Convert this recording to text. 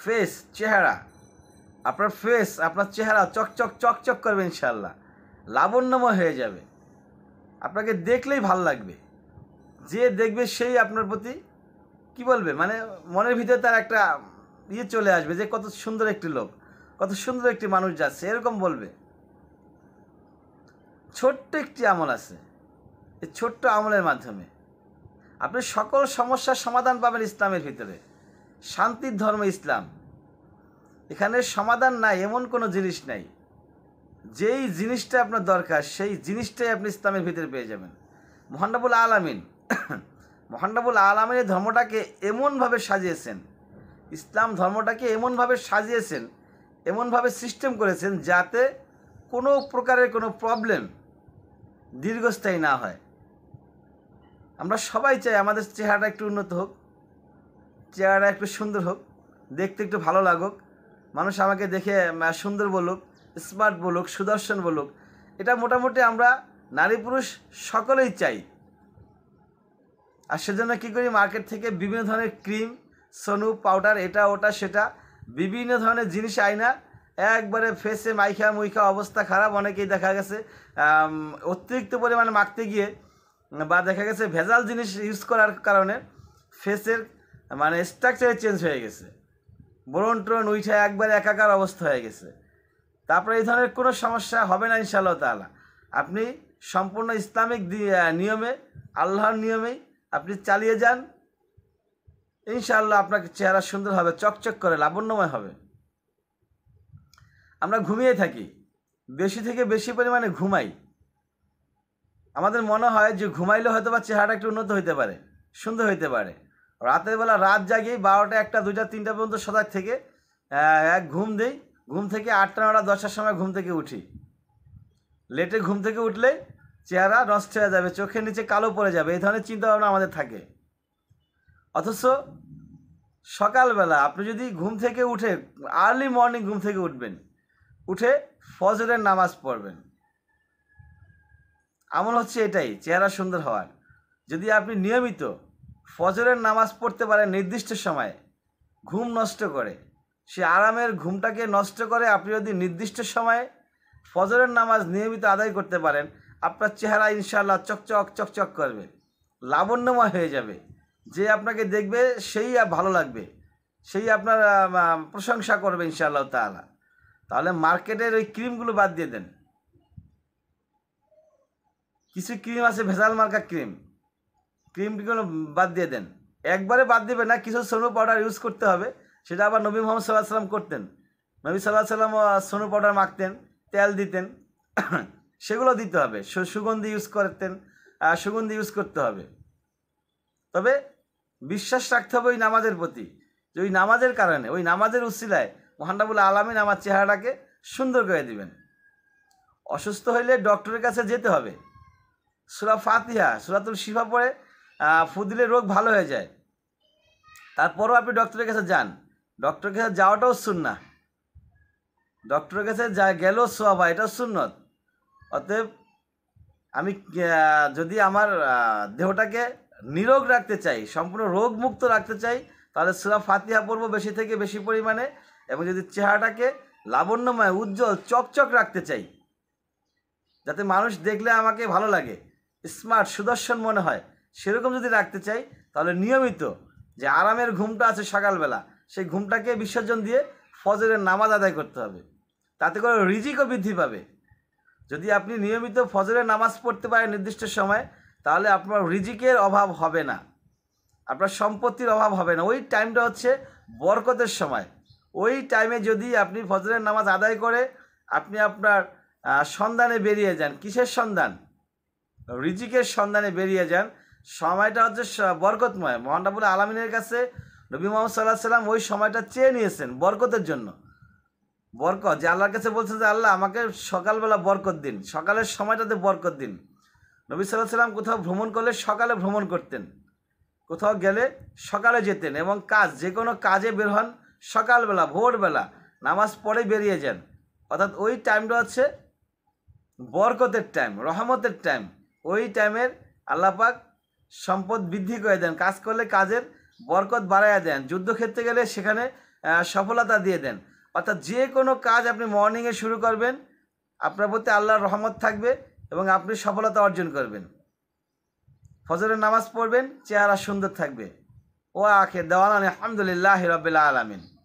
Face, চেহারা, আপনার face, আপনার চেহারা চকচক চকচক করবে ইনশাআল্লাহ, লাবণ্যময় হয়ে যাবে। আপনাকে দেখলেই ভাল লাগবে, যে দেখবে সেই আপনার প্রতি কি বলবে, মানে মনের ভিতরে তার একটা চলে আসবে যে কত সুন্দর একটি লোক, কত সুন্দর একটি মানুষ যাচ্ছে, এরকম বলবে। ছোট্ট একটি আমল আছে, এই ছোট্ট আমলের মাধ্যমে আপনি সকল সমস্যার সমাধান পাবেন ইসলামের ভিতরে। শান্তির ধর্ম ইসলাম, এখানে সমাধান নাই এমন কোনো জিনিস নাই। যেই জিনিসটা আপনার দরকার সেই জিনিসটাই আপনি ইসলামের ভিতরে পেয়ে যাবেন। মহান রব্বুল আলামিন মহান রব্বুল আলামিন এই ধর্মটাকে এমনভাবে সাজিয়েছেন, ইসলাম ধর্মটাকে এমনভাবে সাজিয়েছেন, এমনভাবে সিস্টেম করেছেন যাতে কোনো প্রকারের কোনো প্রবলেম দীর্ঘস্থায়ী না হয়। আমরা সবাই চাই আমাদের চেহারাটা একটু উন্নত হোক, চেহারাটা একটু সুন্দর হোক, দেখতে একটু ভালো লাগুক, মানুষ আমাকে দেখে সুন্দর বলুক, স্মার্ট বলুক, সুদর্শন বলুক। এটা মোটামুটি আমরা নারী পুরুষ সকলেই চাই। আর সেজন্য কী করি, মার্কেট থেকে বিভিন্ন ধরনের ক্রিম, সনু, পাউডার, এটা ওটা সেটা বিভিন্ন ধরনের জিনিস আইনা একবারে ফেসে মাইখা মুইখা অবস্থা খারাপ। অনেকেই দেখা গেছে অতিরিক্ত পরিমাণে মাখতে গিয়ে বা দেখা গেছে ভেজাল জিনিস ইউজ করার কারণে ফেসের মানে স্ট্রাকচারে চেঞ্জ হয়ে গেছে, ব্রণ ট্রণ উঠে একবারে একাকার অবস্থা হয়ে গেছে। তারপরে এই ধরনের কোনো সমস্যা হবে না ইনশাআল্লাহ তাআলা। আপনি সম্পূর্ণ ইসলামিক নিয়মে, আল্লাহর নিয়মেই আপনি চালিয়ে যান, ইনশাআল্লাহ আপনার চেহারা সুন্দর হবে, চকচক করে লাবণ্যময় হবে। আমরা ঘুমিয়ে থাকি, বেশি থেকে বেশি পরিমাণে ঘুমাই। আমাদের মনে হয় যে ঘুমাইলে হয়তো বা চেহারাটা একটু উন্নত হইতে পারে, সুন্দর হইতে পারে। রাতের বেলা রাত জাগি 12টা, 1টা, 2টা, 3টা পর্যন্ত সজাগ থেকে এক ঘুম দেই, ঘুম থেকে 8টা, 9টা, 10টার সময় ঘুম থেকে উঠি। লেটে ঘুম থেকে উঠলে চেহারা নষ্ট হয়ে যাবে, চোখের নিচে কালো পড়ে যাবে, এই ধরনের চিন্তাভাবনা আমাদের থাকে। অথচ সকালবেলা আপনি যদি ঘুম থেকে উঠে আর্লি মর্নিং ঘুম থেকে উঠবেন, উঠে ফজরের নামাজ পড়বেন, আমল হচ্ছে এটাই চেহারা সুন্দর হওয়ার। যদি আপনি নিয়মিত ফজরের নামাজ পড়তে পারেন নির্দিষ্ট সময়ে, ঘুম নষ্ট করে, সে আরামের ঘুমটাকে নষ্ট করে, আপনি যদি নির্দিষ্ট সময়ে ফজরের নামাজ নিয়মিত আদায় করতে পারেন, আপনার চেহারা ইনশাআল্লাহ চকচক চকচক করবে, লাবণ্যময় হয়ে যাবে। যে আপনাকে দেখবে সেই ভালো লাগবে, সেই আপনার প্রশংসা করবে ইনশাআল্লাহ তাআলা। তাহলে মার্কেটের ওই ক্রিমগুলো বাদ দিয়ে দেন। কিছু ক্রিম আছে ভেজাল মার্কা ক্রিমগুলো বাদ দিয়ে দেন। একবারে বাদ দেবে না, কিছু সোনু পাউডার ইউজ করতে হবে। সেটা আবার নবী মুহাম্মদ সাল্লাল্লাহু আলাইহি ওয়াসাল্লাম করতেন। নবী সাল্লাল্লাহু আলাইহি ওয়াসাল্লাম সোনু পাউডার মাখতেন, তেল দিতেন, সেগুলো দিতে হবে। সুগন্ধি ইউজ করতেন, সুগন্ধি ইউজ করতে হবে। তবে বিশ্বাস রাখতে হবে ওই নামাজের প্রতি, যে ওই নামাজের কারণে, ওই নামাজের উসিলায় মহান রব্বুল আলামিন আমার চেহারাটাকে সুন্দর করে দিবেন। অসুস্থ হইলে ডক্টরের কাছে যেতে হবে। সূরা ফাতিহা, সূরাতুল শিফা পড়ে ফু দিলে রোগ ভালো হয়ে যায়। তারপরও আপনি ডক্টরের কাছে যান, ডক্টরের কাছে যাওয়াটাও সুন্নাহ, ডক্টরের কাছে গেলেও সওয়াব হয়, এটাও সুন্নত। অতএব আমি যদি আমার দেহটাকে নিরোগ রাখতে চাই, সম্পূর্ণ রোগমুক্ত রাখতে চাই, তাহলে সূরা ফাতিহা পড়ব বেশি থেকে বেশি পরিমাণে। এবং যদি চেহারাটাকে লাবণ্যময়, উজ্জ্বল, চকচক রাখতে চাই, যাতে মানুষ দেখলে আমাকে ভালো লাগে, স্মার্ট, সুদর্শন মনে হয়, সেরকম যদি রাখতে চাই, তাহলে নিয়মিত যে আরামের ঘুমটা আছে সকালবেলা, সেই ঘুমটাকে বিসর্জন দিয়ে ফজরের নামাজ আদায় করতে হবে। তাতে করে রিজিকও বৃদ্ধি পাবে। যদি আপনি নিয়মিত ফজরের নামাজ পড়তে পারেন নির্দিষ্ট সময়, তাহলে আপনার রিজিকের অভাব হবে না, আপনার সম্পত্তির অভাব হবে না। ওই টাইমটা হচ্ছে বরকতের সময়। ওই টাইমে যদি আপনি ফজরের নামাজ আদায় করে আপনি আপনার সন্ধানে বেরিয়ে যান, কিসের সন্ধান? রিজিকের সন্ধানে বেরিয়ে যান। সময়টা হচ্ছে বরকতময়। মহান রব্বুল আলামিনের কাছে নবী মুহাম্মদ সাল্লাল্লাহু আলাইহি ওয়াসাল্লাম ওই সময়টা চেয়ে নিয়েছেন বরকতের জন্য। বরকত, যে আল্লাহর কাছে বলছেন যে আল্লাহ আমাকে সকালবেলা বরকত দিন, সকালের সময়টাতে বরকত দিন। নবী সাল্লাল্লাহু আলাইহি ওয়াসাল্লাম কোথাও ভ্রমণ করলে সকালে ভ্রমণ করতেন, কোথাও গেলে সকালে যেতেন, এবং যে কোনো কাজে বের হন সকালবেলা, ভোরবেলা নামাজ পড়ে বেরিয়ে যান। অর্থাৎ ওই টাইমটা হচ্ছে বরকতের টাইম, রহমতের টাইম। ওই টাইমের আল্লাহ পাক সম্পদ বৃদ্ধি করে দেন, কাজ করলে কাজের বরকত বাড়াইয়া দেন। যুদ্ধক্ষেত্রে গেলে সেখানে সফলতা দিয়ে দেন। অর্থাৎ যে কোনো কাজ আপনি মর্নিংয়ে শুরু করবেন, আপনার প্রতি আল্লাহর রহমত থাকবে এবং আপনি সফলতা অর্জন করবেন। ফজরের নামাজ পড়বেন, চেহারা সুন্দর থাকবে। ও আখির দাওয়ানা আলহামদুলিল্লাহি রাব্বিল আলামিন।